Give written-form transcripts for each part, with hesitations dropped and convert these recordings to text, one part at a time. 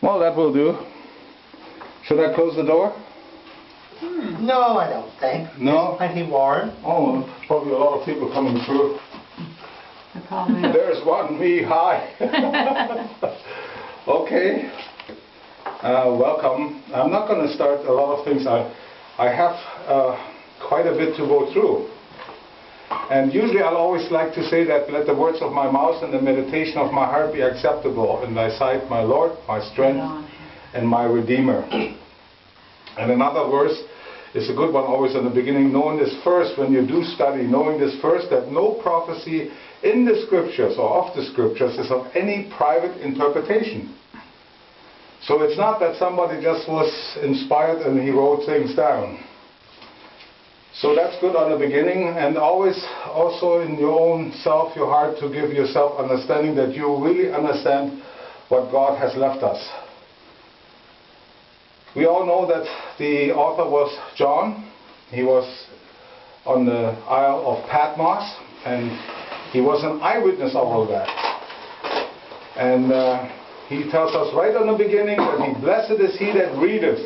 Well, that will do. Should I close the door? No, I don't think. No? There's plenty warm. Oh, probably a lot of people coming through. There's one, me, hi. Okay. Welcome. I'm not going to start a lot of things. I have quite a bit to go through. And usually I'll always like to say that let the words of my mouth and the meditation of my heart be acceptable in thy sight, my Lord, my strength, and my Redeemer. And another verse is a good one always in the beginning, knowing this first, when you do study, knowing this first, that no prophecy in the scriptures or of the scriptures is of any private interpretation. So it's not that somebody just was inspired and he wrote things down. So that's good on the beginning, and always also in your own self, your heart, to give yourself understanding that you really understand what God has left us. We all know that the author was John. He was on the Isle of Patmos, and he was an eyewitness of all that. And he tells us right on the beginning that blessed is he that readeth.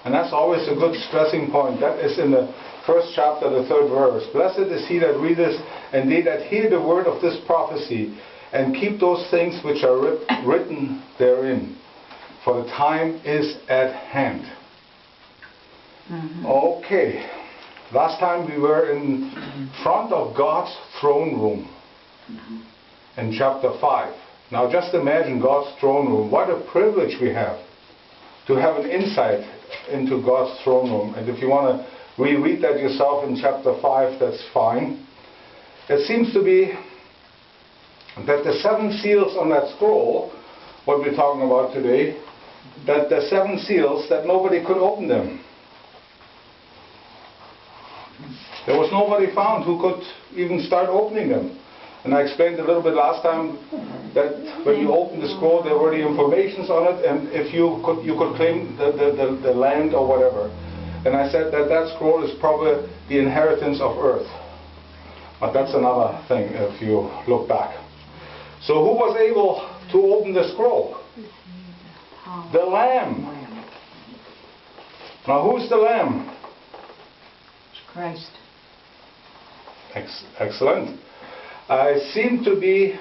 And that's always a good stressing point. That is in the first chapter, the 3rd verse. Blessed is he that readeth, and they that hear the word of this prophecy, and keep those things which are written therein. For the time is at hand. Okay. Last time we were in front of God's throne room. In chapter 5. Now just imagine God's throne room. What a privilege we have to have an insight into God's throne room. And if you want to reread that yourself in chapter 5, that's fine. It seems to be that the 7 seals on that scroll, what we're talking about today, that the 7 seals, that nobody could open them. There was nobody found who could even start opening them. And I explained a little bit last time that when you open the scroll, there were the informations on it, and if you could claim the land or whatever. And I said that scroll is probably the inheritance of earth. But that's another thing if you look back. So who was able to open the scroll? The Lamb. Now who's the Lamb? It's Christ. Excellent. It seemed to be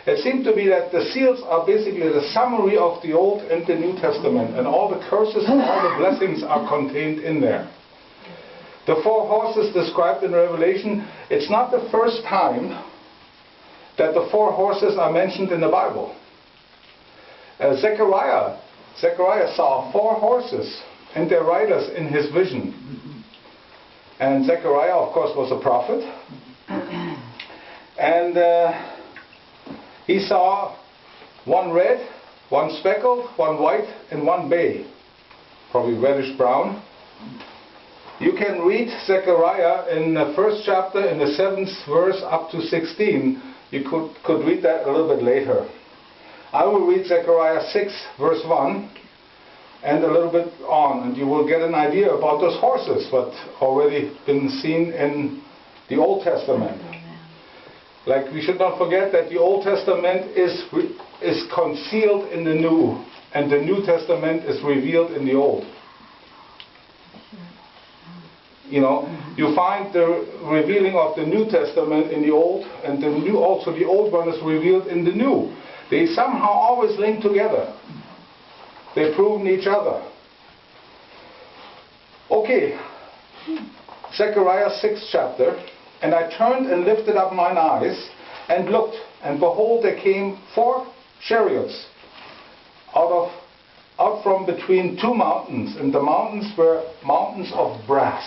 that the seals are basically the summary of the Old and the New Testament, and all the curses and all the blessings are contained in there. The 4 horses described in Revelation, it's not the first time that the 4 horses are mentioned in the Bible. Zechariah saw 4 horses and their riders in his vision. And Zechariah, of course, was a prophet. And he saw 1 red, 1 speckled, 1 white, and 1 bay. Probably reddish brown. You can read Zechariah in the 1st chapter, in the 7th verse up to 16. You could read that a little bit later. I will read Zechariah 6 verse 1 and a little bit on, and you will get an idea about those horses, what already been seen in the Old Testament. Like, we should not forget that the Old Testament is concealed in the New, and the New Testament is revealed in the Old. You know, you find the revealing of the New Testament in the Old, and the Old one is revealed in the New. They somehow always link together. They prove each other. Okay, Zechariah 6th chapter. And I turned and lifted up mine eyes, and looked, and behold, there came 4 chariots out from between 2 mountains, and the mountains were mountains of brass.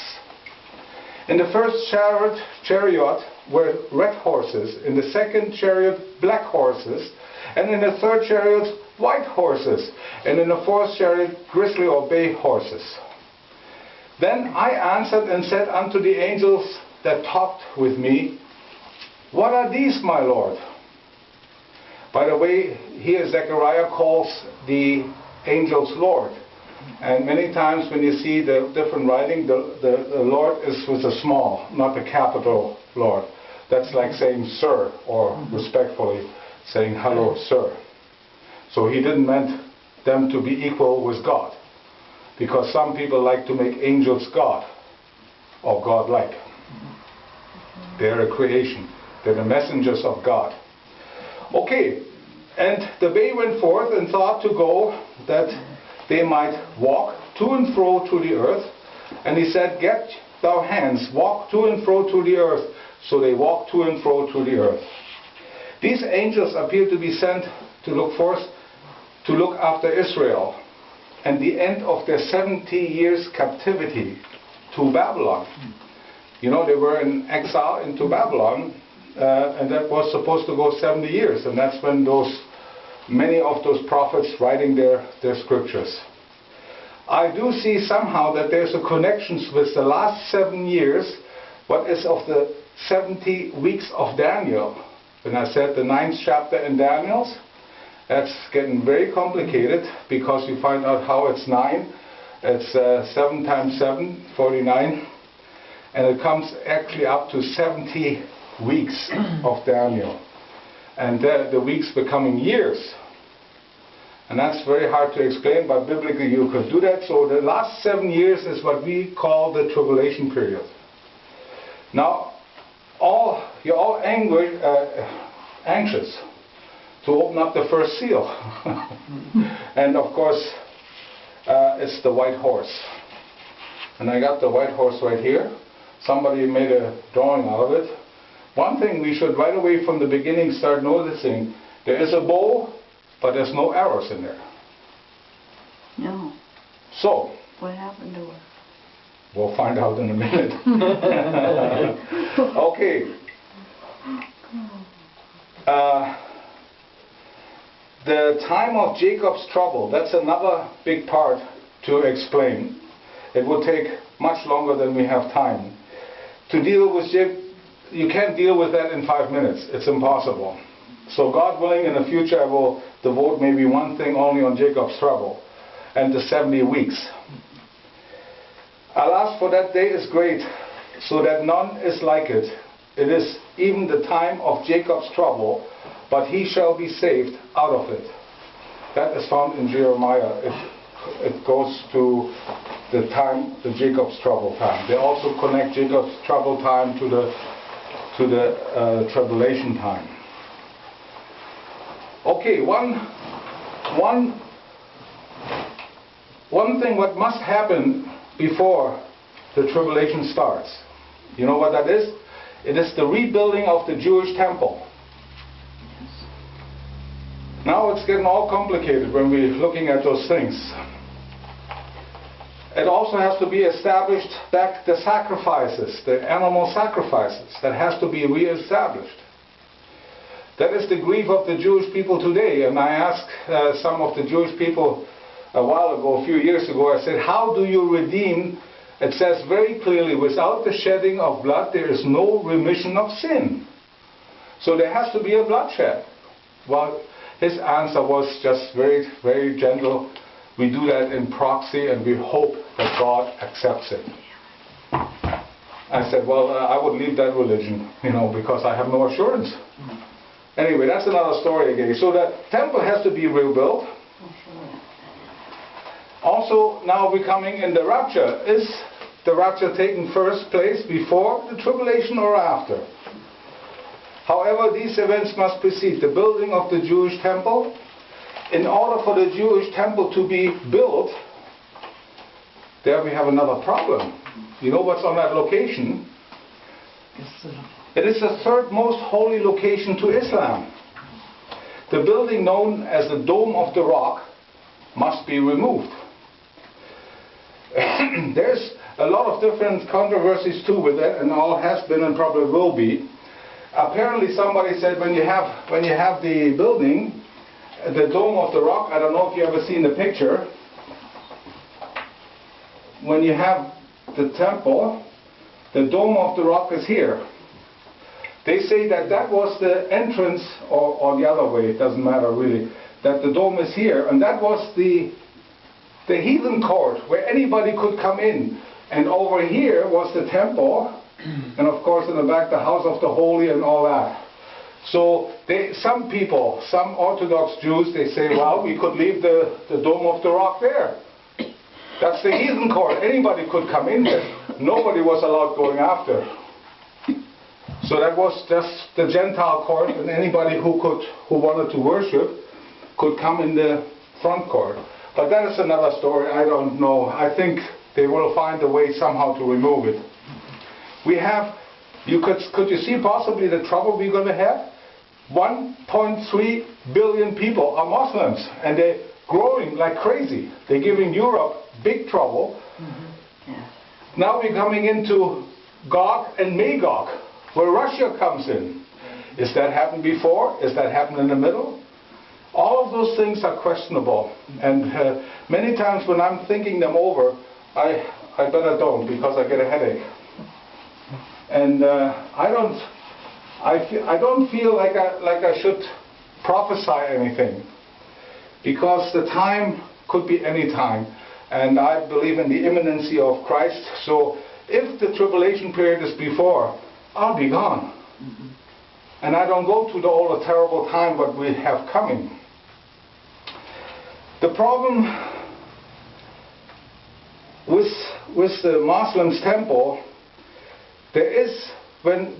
In the first chariot were red horses, in the second chariot black horses, and in the third chariot white horses, and in the 4th chariot grizzly or bay horses. Then I answered and said unto the angels that talked with me, what are these, my Lord? By the way, here Zechariah calls the angels Lord. And many times when you see the different writing, the Lord is with a small, not the capital Lord. That's like saying sir, or respectfully saying hello, sir. So he didn't meant them to be equal with God. Because some people like to make angels God, or God-like. They're a creation. They're the messengers of God. Okay, and the bay went forth and thought to go that they might walk to and fro through the earth. And he said, get thou hands, walk to and fro through the earth. So they walked to and fro through the earth. These angels appear to be sent to look forth, to look after Israel and the end of their 70 years captivity to Babylon. You know, they were in exile into Babylon, and that was supposed to go 70 years, and that's when many of those prophets writing their scriptures. I do see somehow that there's a connection with the last 7 years, what is of the 70 weeks of Daniel. When I said the 9th chapter in Daniel's, that's getting very complicated because you find out how it's 9. It's 7 times 7, 49. And it comes actually up to 70 weeks of Daniel. And the weeks becoming years. And that's very hard to explain, but biblically you could do that. So the last 7 years is what we call the tribulation period. Now, you're all anxious to open up the first seal. And of course, it's the white horse. And I got the white horse right here. Somebody made a drawing out of it. One thing we should right away from the beginning start noticing, there is a bow, but there's no arrows in there. No. So, What happened to her? we'll find out in a minute. Okay. The time of Jacob's trouble, that's another big part to explain. It would take much longer than we have time. To deal with you can't deal with that in 5 minutes. It's impossible. So God willing, in the future I will devote maybe one thing only on Jacob's trouble and the 70 weeks. Alas, for that day is great, so that none is like it. It is even the time of Jacob's trouble, but he shall be saved out of it. That is found in Jeremiah. It goes to the time, the Jacob's trouble time. They also connect Jacob's trouble time to the tribulation time. Okay, one thing what must happen before the tribulation starts. You know what that is? It is the rebuilding of the Jewish temple. Now it's getting all complicated when we're looking at those things. It also has to be established back the sacrifices, the animal sacrifices, that has to be re-established. That is the grief of the Jewish people today. And I asked some of the Jewish people a while ago, a few years ago, I said, how do you redeem? It says very clearly, without the shedding of blood, there is no remission of sin. So there has to be a bloodshed. Well, his answer was just very, very gentle. We do that in proxy and we hope that God accepts it. I said, well, I would leave that religion, because I have no assurance. Anyway, that's another story again. So the temple has to be rebuilt. Also, now we're coming in the rapture. Is the rapture taking first place before the tribulation or after? However, these events must precede the building of the Jewish temple. In order for the Jewish temple to be built, there we have another problem. You know what's on that location? It is the third most holy location to Islam. The building known as the Dome of the Rock must be removed. There's a lot of different controversies too with that, and all has been and probably will be. Apparently somebody said when you have the building, the Dome of the Rock, I don't know if you ever seen the picture, when you have the temple, the Dome of the Rock is here. They say that was the entrance, or the other way, it doesn't matter really, that the dome is here, and that was the heathen court where anybody could come in. And over here was the temple, and of course in the back the house of the holy and all that. So some people, some Orthodox Jews, they say, well, we could leave the Dome of the Rock there. That's the heathen court. Anybody could come in there. Nobody was allowed going after. So that was just the Gentile court, and anybody who wanted to worship could come in the front court. But that is another story. I don't know. I think they will find a way somehow to remove it. We have, could you see possibly the trouble we're going to have? 1.3 billion people are Muslims, and they're growing like crazy. They're giving Europe big trouble. Mm-hmm. Yeah. Now we're coming into Gog and Magog, where Russia comes in. Is that happened before? Is that happened in the middle? All of those things are questionable, and many times when I'm thinking them over, I better don't, because I get a headache. And I don't feel like I should prophesy anything, because the time could be any time, and I believe in the imminency of Christ. So if the tribulation period is before, I'll be gone. Mm-hmm. And I don't go through all the terrible time what we have coming. The problem with the Muslims temple, there is, when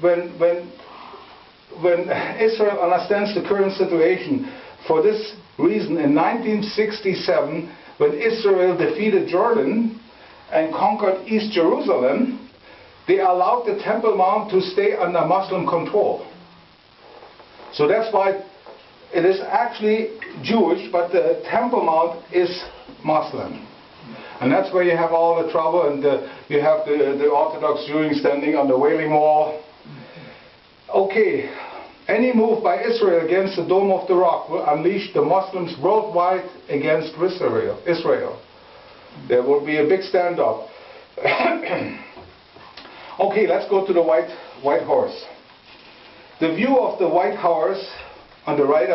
Israel understands the current situation, for this reason, in 1967, when Israel defeated Jordan and conquered East Jerusalem, they allowed the Temple Mount to stay under Muslim control. So that's why it is actually Jewish, but the Temple Mount is Muslim. And that's where you have all the trouble, and you have the Orthodox Jews standing on the Wailing Wall. Okay, any move by Israel against the Dome of the Rock will unleash the Muslims worldwide against Israel. There will be a big standoff. Okay, let's go to the white horse. The view of the white horse on the right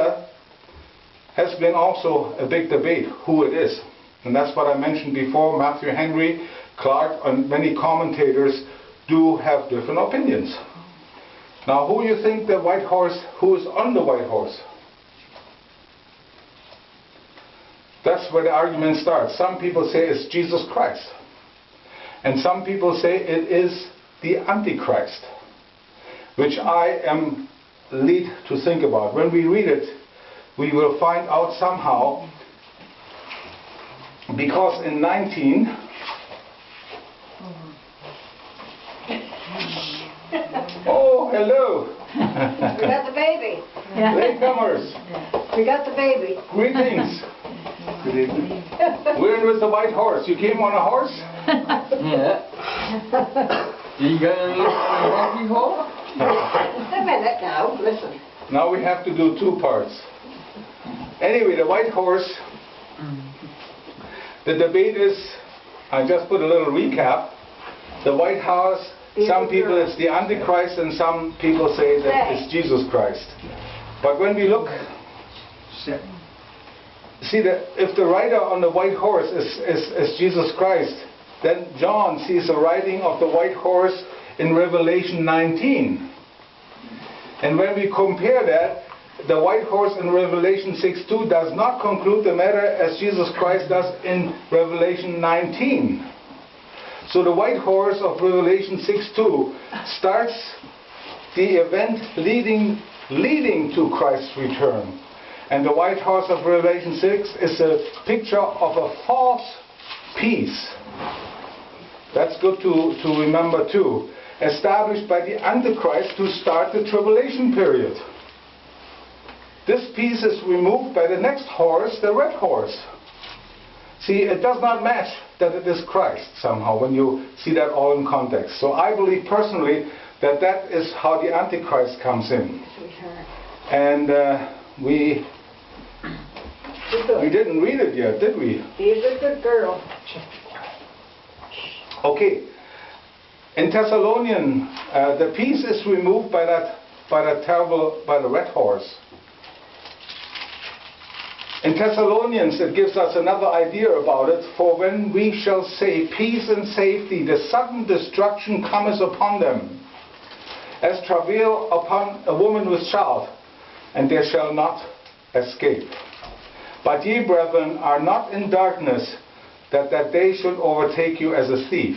has been also a big debate, who it is. And that's what I mentioned before. Matthew Henry, Clark, and many commentators do have different opinions. Now, who you think the white horse, who is on the white horse? That's where the argument starts. Some people say it's Jesus Christ. And some people say it is the Antichrist, which I am led to think about. When we read it, we will find out somehow, because in 19... Oh, hello! We got the baby. Yeah. Latecomers! We got the baby. Greetings! Good evening. We're in with the white horse. You came on a horse? Yeah. You got any walkie hole? Just a minute now, listen. Now we have to do two parts. Anyway, the white horse, the debate is, I just put a little recap. The white horse, some people it's the Antichrist, and some people say that it's Jesus Christ. But when we look, see that if the rider on the white horse is Jesus Christ, then John sees the riding of the white horse in Revelation 19. And when we compare that, the white horse in Revelation 6:2 does not conclude the matter as Jesus Christ does in Revelation 19. So the white horse of Revelation 6:2 starts the event leading to Christ's return. And the white horse of Revelation 6 is a picture of a false peace. That's good to remember too. Established by the Antichrist to start the tribulation period. This peace is removed by the next horse, the red horse. See, it does not match that it is Christ somehow when you see that all in context. So I believe personally that that is how the Antichrist comes in. And we didn't read it yet, did we? He's a good girl. Okay. In Thessalonian, the peace is removed by the red horse. In Thessalonians, it gives us another idea about it. For when we shall say peace and safety, the sudden destruction cometh upon them, as travail upon a woman with child. and they shall not escape. But ye, brethren, are not in darkness, that that day should overtake you as a thief.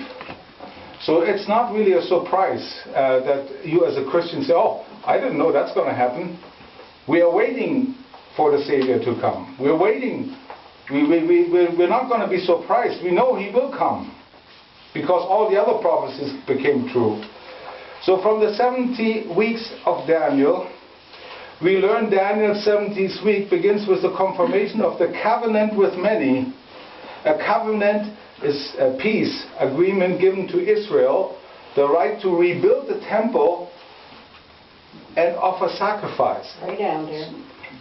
So it's not really a surprise that you as a Christian say, oh, I didn't know that's going to happen. We are waiting for the Savior to come. We're waiting. We're not going to be surprised. We know He will come, because all the other prophecies became true. So from the 70 weeks of Daniel, we learn Daniel's 70th week begins with the confirmation of the covenant with many. A covenant is a peace agreement given to Israel, the right to rebuild the temple and offer sacrifice. Right down there.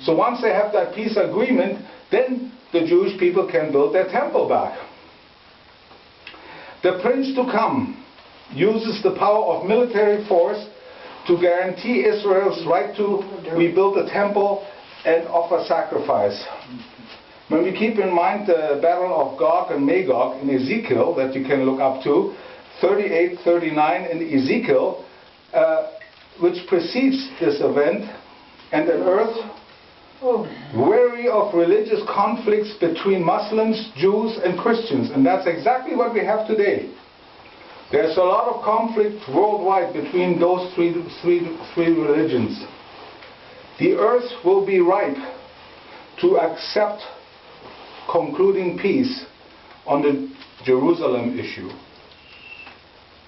So once they have that peace agreement, then the Jewish people can build their temple back. The prince to come uses the power of military force to guarantee Israel's right to rebuild the temple and offer sacrifice. When we keep in mind the battle of Gog and Magog in Ezekiel, that you can look up to, 38, 39 in Ezekiel, which precedes this event, and an earth weary of religious conflicts between Muslims, Jews and Christians. And that's exactly what we have today. There's a lot of conflict worldwide between those three religions. The earth will be ripe to accept concluding peace on the Jerusalem issue.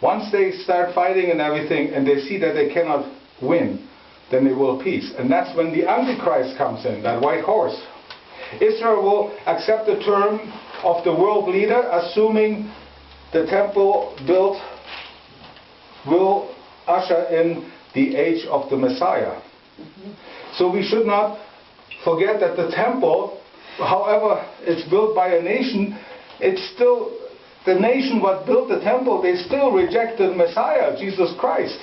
Once they start fighting and everything, and they see that they cannot win, then they will peace. And that's when the Antichrist comes in, that white horse. Israel will accept the term of the world leader, assuming the temple built will usher in the age of the Messiah. So we should not forget that the temple, however it's built by a nation, it's still the nation what built the temple, they still rejected Messiah, Jesus Christ.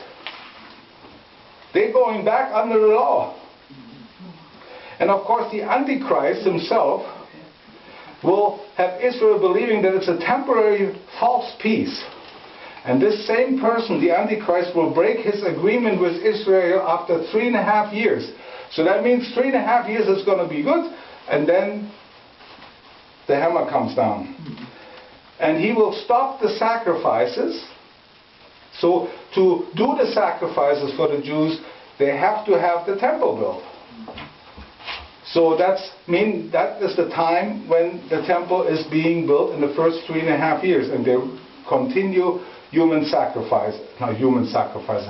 They're going back under the law. And of course the Antichrist himself will have Israel believing that it's a temporary false peace. And this same person, the Antichrist, will break his agreement with Israel after 3.5 years. So that means 3.5 years is going to be good, and then the hammer comes down. And he will stop the sacrifices. So to do the sacrifices for the Jews, they have to have the temple built. So that is the time when the temple is being built in the first 3.5 years, and they continue human sacrifice. Not human sacrifice.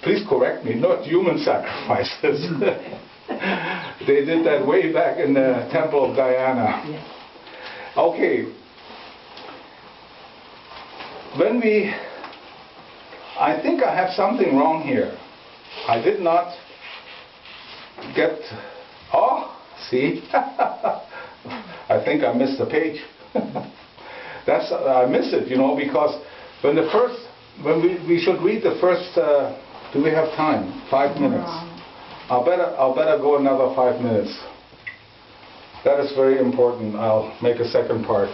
Please correct me, not human sacrifices. They did that way back in the temple of Diana. Okay. I think I have something wrong here. I did not get, see, I think I missed a page. I missed it, because when we should read the first, do we have time? 5 minutes. I'll better go another 5 minutes. That is very important. I'll make a second part.